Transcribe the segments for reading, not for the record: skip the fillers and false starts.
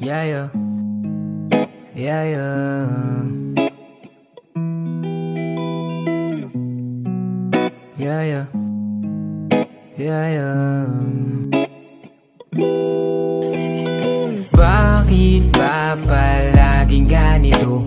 Yeah, yeah. Yeah, yeah. Yeah, yeah. Yeah, yeah. Bakit ba palaging ganito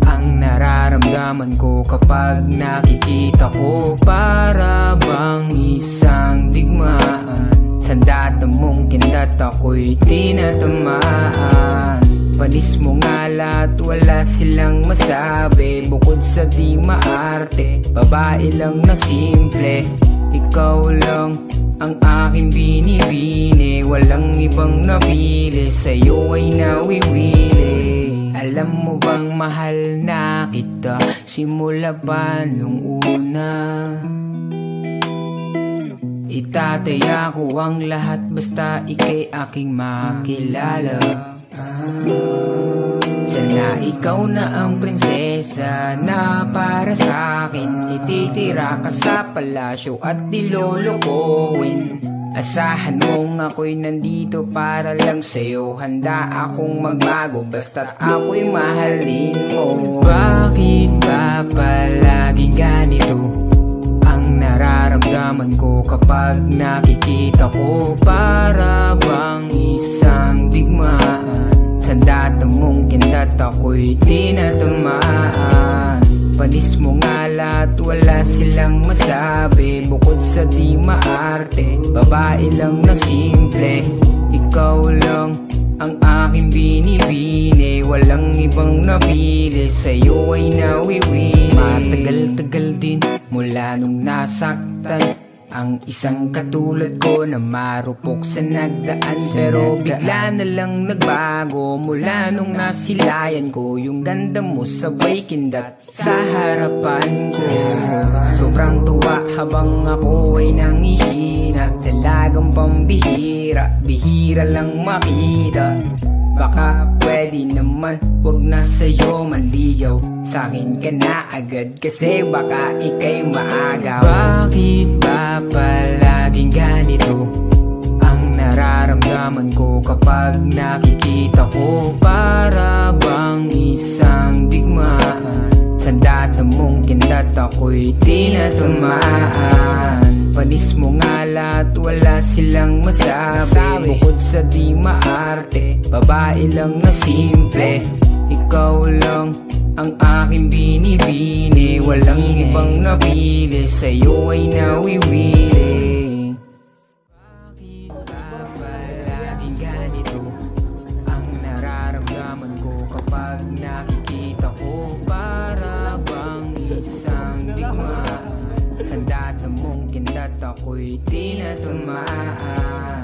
ang nararamdaman ko kapag nakikita ko? Para bang isang digmaan, sandata mong kindat ako'y tinatamaan. Panis mo nga lahat, wala silang masabi. Bukod sa di maarte, babae lang na simple. Ikaw lang ang aking binibini, walang ibang napili, sa'yo ay nawiwili. Alam mo bang mahal na kita simula pa nung una? Itataya ko ang lahat basta ika'y aking makilala. Sana ikaw na ang prinsesa na para sa'kin ititira ka sa palasyo at dilolokohin. Asahan mong ako'y nandito para lang sa'yo. Handa akong magbago basta't ako'y mahalin mo. Bakit ba palagi ganito ang nararamdaman ko kapag nakikita ko? Para bang isang digmaan, sandata mong kindat ako'y tinatamaan. Panis mo nga lahat, wala silang masabi. Bukod sa di maarte, babae lang na simple. Ikaw lang ang aking binibini, walang ibang napili, sa'yo ay nawiwili. Matagal-tagal din mula nung nasaktan ang isang katulad ko na marupok sa nagdaan. Pero bigla na lang nagbago mula nung nasilayan ko. Yung ganda mo sabay kindat sa harapan ko. Sobrang tuwa habang ako ay nangihina. Talagang pambihira, bihira lang makita. Baka pwede naman, wag na sa'yo manligaw. Sa'kin ka na agad kasi baka ika'y maagaw. Bakit ba palaging ganito ang nararamdaman ko kapag nakikita ko? Para bang isang digmaan, sandata mong kindat ako'y tinatamaan. Panis mo nga lahat, wala silang masabi. Bukod sa di maarte, babae lang na simple. Ikaw lang ang aking binibini, walang ibang napili, sa'yo ay nawiwili. Bakit ba palaging ganito ang nararamdaman ko kapag nakikita ko? Para bang isang digmaan, sandata mong kindat ako'y tinatamaan.